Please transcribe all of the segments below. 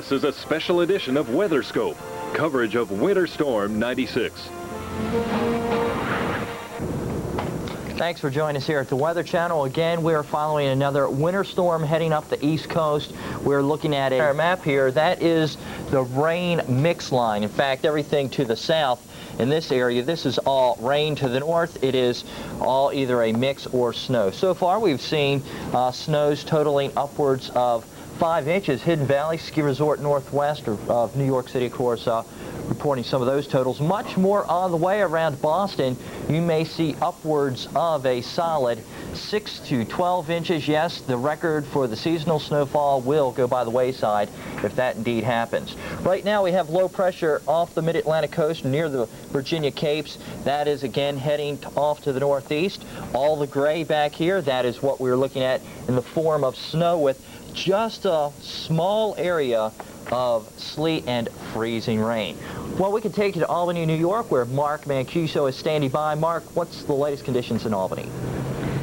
This is a special edition of WeatherScope, coverage of Winter Storm 96. Thanks for joining us here at the Weather Channel. Again, we are following another winter storm heading up the East Coast. We're looking at our map here. That is the rain mix line. In fact, everything to the south in this area, this is all rain. To the north, it is all either a mix or snow. So far, we've seen snows totaling upwards of 5 inches. Hidden Valley Ski Resort Northwest of New York City, of course, reporting some of those totals. Much more on the way around Boston. You may see upwards of a solid 6 to 12 inches. Yes, the record for the seasonal snowfall will go by the wayside if that indeed happens. Right now we have low pressure off the mid-Atlantic coast near the Virginia Capes. That is again heading off to the northeast. All the gray back here, that is what we're looking at in the form of snow with just a small area of sleet and freezing rain. Well, we can take you to Albany, New York, where Mark Mancuso is standing by. Mark, what's the latest conditions in Albany?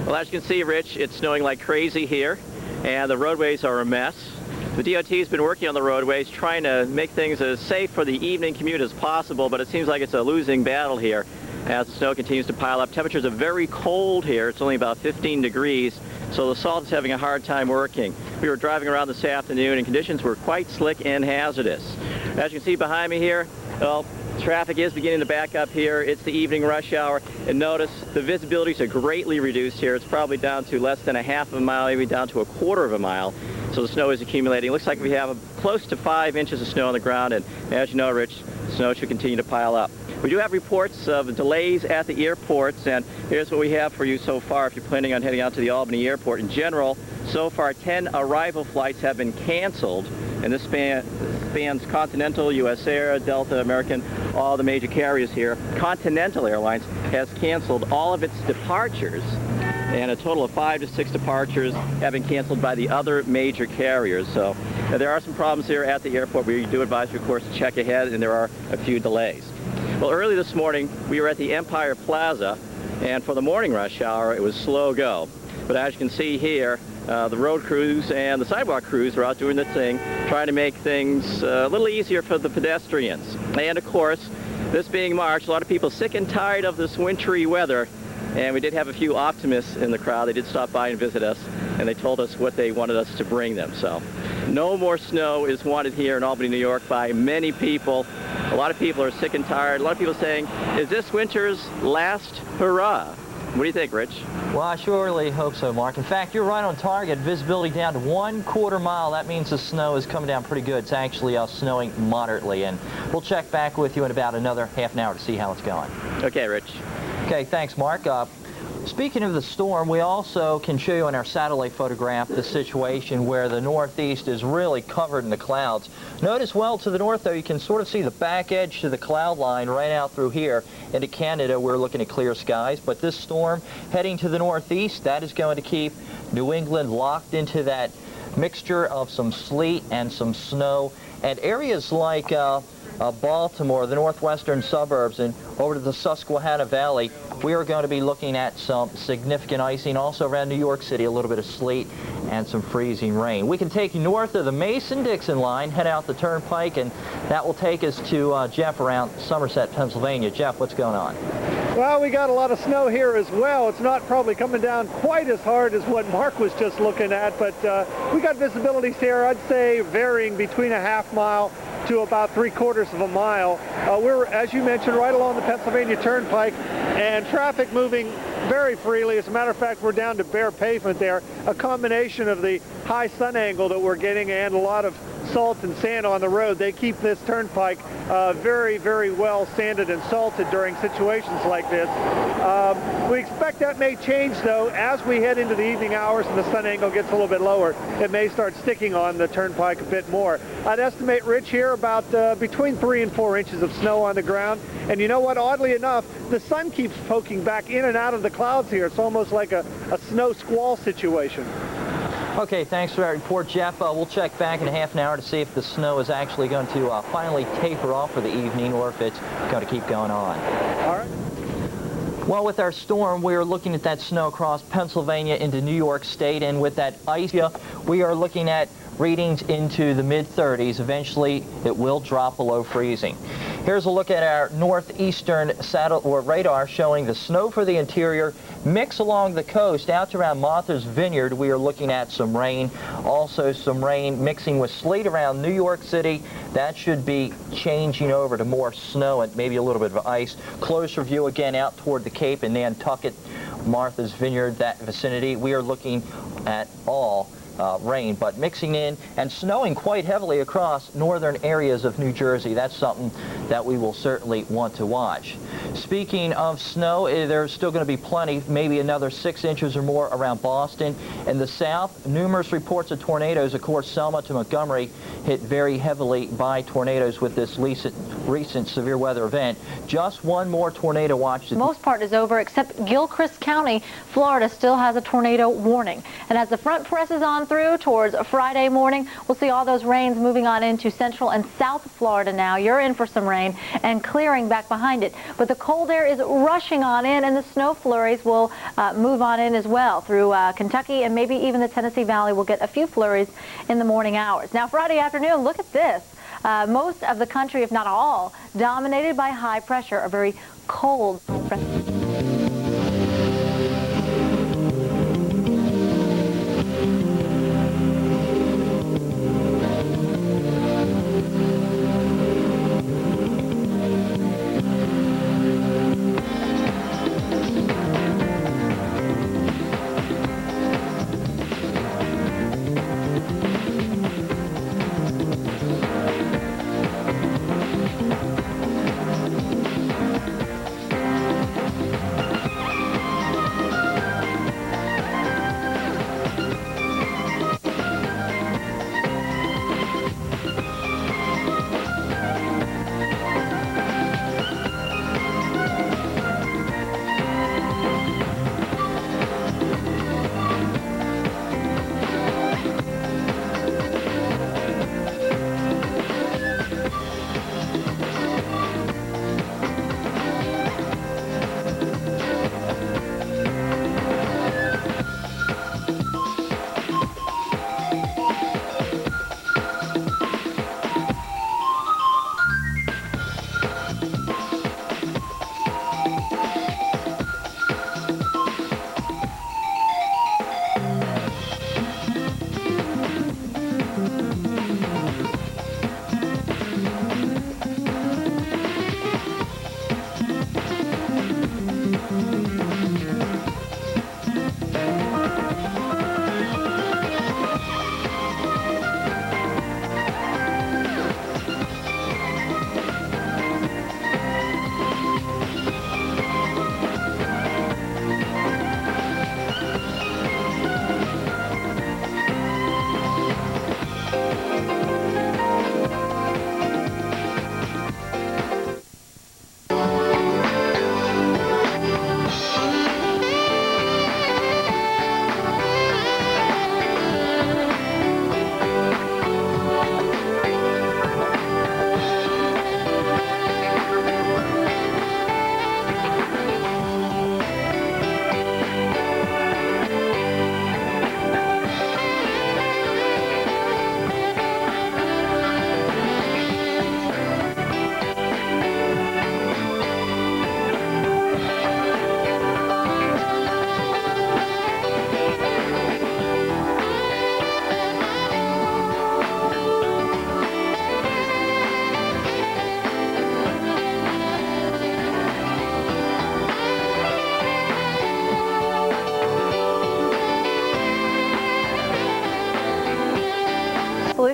Well, as you can see, Rich, it's snowing like crazy here, and the roadways are a mess. The DOT has been working on the roadways, trying to make things as safe for the evening commute as possible, but it seems like it's a losing battle here as the snow continues to pile up. Temperatures are very cold here. It's only about 15 degrees, so the salt is having a hard time working. We were driving around this afternoon, and conditions were quite slick and hazardous. As you can see behind me here, well, traffic is beginning to back up here. It's the evening rush hour, and notice the visibilities are greatly reduced here. It's probably down to less than a half of a mile, maybe down to a quarter of a mile. So the snow is accumulating. It looks like we have close to 5 inches of snow on the ground, and as you know, Rich, snow should continue to pile up. We do have reports of delays at the airports, and here's what we have for you so far if you're planning on heading out to the Albany airport. In general, so far 10 arrival flights have been canceled, and this spans Continental, US Air, Delta, American, all the major carriers here. Continental Airlines has canceled all of its departures, and a total of 5 to 6 departures have been canceled by the other major carriers. So there are some problems here at the airport. We do advise you, of course, to check ahead, and there are a few delays. Well, early this morning, we were at the Empire Plaza, and for the morning rush hour, it was slow go. But as you can see here, the road crews and the sidewalk crews are out doing their thing, trying to make things a little easier for the pedestrians. And of course, this being March, a lot of people sick and tired of this wintry weather, and we did have a few optimists in the crowd. They did stop by and visit us, and they told us what they wanted us to bring them. So no more snow is wanted here in Albany, New York by many people. A lot of people are sick and tired. A lot of people saying, is this winter's last hurrah? What do you think, Rich? Well, I surely hope so, Mark. In fact, you're right on target. Visibility down to 1/4 mile. That means the snow is coming down pretty good. It's actually snowing moderately, and we'll check back with you in about another half an hour to see how it's going. Okay, Rich. Okay, thanks, Mark. Speaking of the storm, we also can show you in our satellite photograph the situation where the northeast is really covered in the clouds. Notice well to the north, though, you can sort of see the back edge to the cloud line right out through here into Canada. We're looking at clear skies, but this storm heading to the northeast, that is going to keep New England locked into that mixture of some sleet and some snow. And areas like Baltimore, the northwestern suburbs, and over to the Susquehanna Valley, we are going to be looking at some significant icing. Also around New York City, a little bit of sleet and some freezing rain. We can take you north of the Mason-Dixon line, head out the turnpike, and that will take us to Jeff around Somerset, Pennsylvania. Jeff, what's going on? Well, we got a lot of snow here as well. It's not probably coming down quite as hard as what Mark was just looking at, but we got visibilities here, I'd say, varying between a half mile to about 3/4 of a mile. We're, as you mentioned, right along the Pennsylvania Turnpike, and traffic moving very freely. As a matter of fact, we're down to bare pavement there. A combination of the high sun angle that we're getting and a lot of salt and sand on the road. They keep this turnpike very, very well sanded and salted during situations like this. We expect that may change, though, as we head into the evening hours and the sun angle gets a little bit lower. It may start sticking on the turnpike a bit more. I'd estimate, Rich, here about between 3 and 4 inches of snow on the ground. And you know what? Oddly enough, the sun keeps poking back in and out of the clouds here. It's almost like a snow squall situation. Okay, thanks for that report, Jeff. We'll check back in a half an hour to see if the snow is actually going to finally taper off for the evening or if it's going to keep going on. All right. Well, with our storm, we are looking at that snow across Pennsylvania into New York State, and with that ice, we are looking at readings into the mid-30s. Eventually, it will drop below freezing. Here's a look at our northeastern radar showing the snow for the interior mix along the coast out to around Martha's Vineyard. We are looking at some rain, also some rain mixing with sleet around New York City. That should be changing over to more snow and maybe a little bit of ice. Closer view again out toward the Cape and Nantucket, Martha's Vineyard, that vicinity. We are looking at all rain, but mixing in and snowing quite heavily across northern areas of New Jersey. That's something that we will certainly want to watch. Speaking of snow, there's still going to be plenty, maybe another 6 inches or more around Boston. In the south, numerous reports of tornadoes. Of course, Selma to Montgomery hit very heavily by tornadoes with this recent severe weather event. Just one more tornado watch. Most part is over, except Gilchrist County, Florida still has a tornado warning. And as the front presses on through towards Friday morning, we'll see all those rains moving on into central and south Florida now. You're in for some rain and clearing back behind it. But the cold air is rushing on in, and the snow flurries will move on in as well through Kentucky, and maybe even the Tennessee Valley will get a few flurries in the morning hours. Now, Friday afternoon, look at this. Most of the country, if not all, dominated by high pressure, a very cold pressure.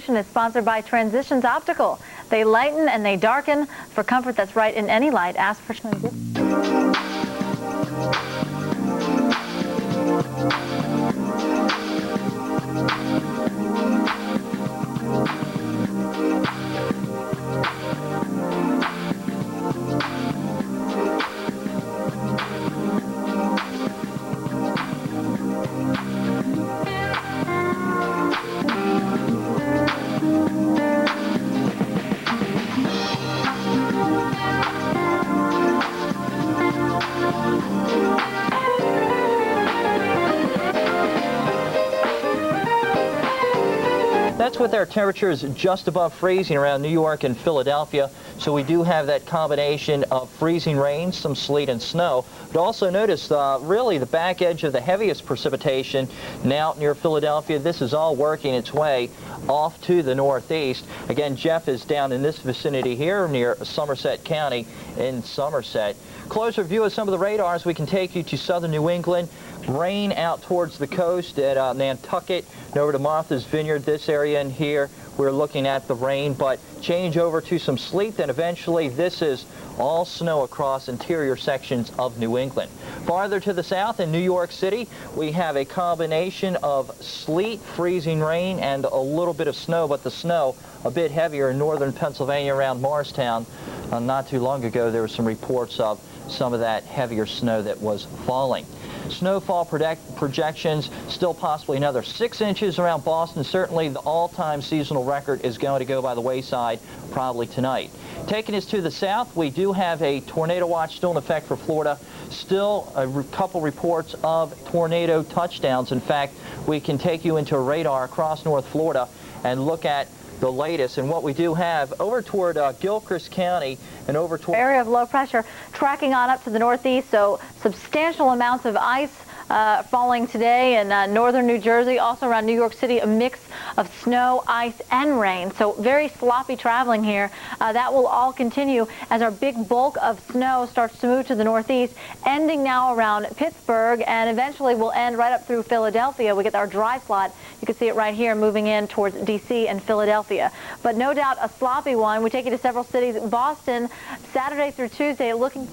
Is sponsored by Transitions Optical. They lighten and they darken for comfort that's right in any light. Ask for Transitions. That's with our temperatures just above freezing around New York and Philadelphia. So we do have that combination of freezing rain, some sleet and snow. But also notice really the back edge of the heaviest precipitation now near Philadelphia. This is all working its way off to the northeast. Again, Jeff is down in this vicinity here near Somerset County in Somerset. Closer view of some of the radars, we can take you to southern New England. Rain out towards the coast at Nantucket and over to Martha's Vineyard, this area in here. We're looking at the rain, but change over to some sleet, then eventually this is all snow across interior sections of New England. Farther to the south in New York City, we have a combination of sleet, freezing rain, and a little bit of snow, but the snow a bit heavier in northern Pennsylvania around Morristown. Not too long ago, there were some reports of some of that heavier snow that was falling. Snowfall projections, still possibly another 6 inches around Boston. Certainly the all-time seasonal record is going to go by the wayside probably tonight. Taking us to the south, we do have a tornado watch still in effect for Florida. Still a couple reports of tornado touchdowns. In fact, we can take you into a radar across North Florida and look at the latest. And what we do have over toward Gilchrist County and over toward area of low pressure tracking on up to the northeast, so substantial amounts of ice falling today in northern New Jersey, also around New York City, a mix of snow, ice, and rain. So very sloppy traveling here. That will all continue as our big bulk of snow starts to move to the northeast, ending now around Pittsburgh, and eventually will end right up through Philadelphia. We get our dry slot. You can see it right here moving in towards D.C. and Philadelphia. But no doubt a sloppy one. We take you to several cities. Boston, Saturday through Tuesday, looking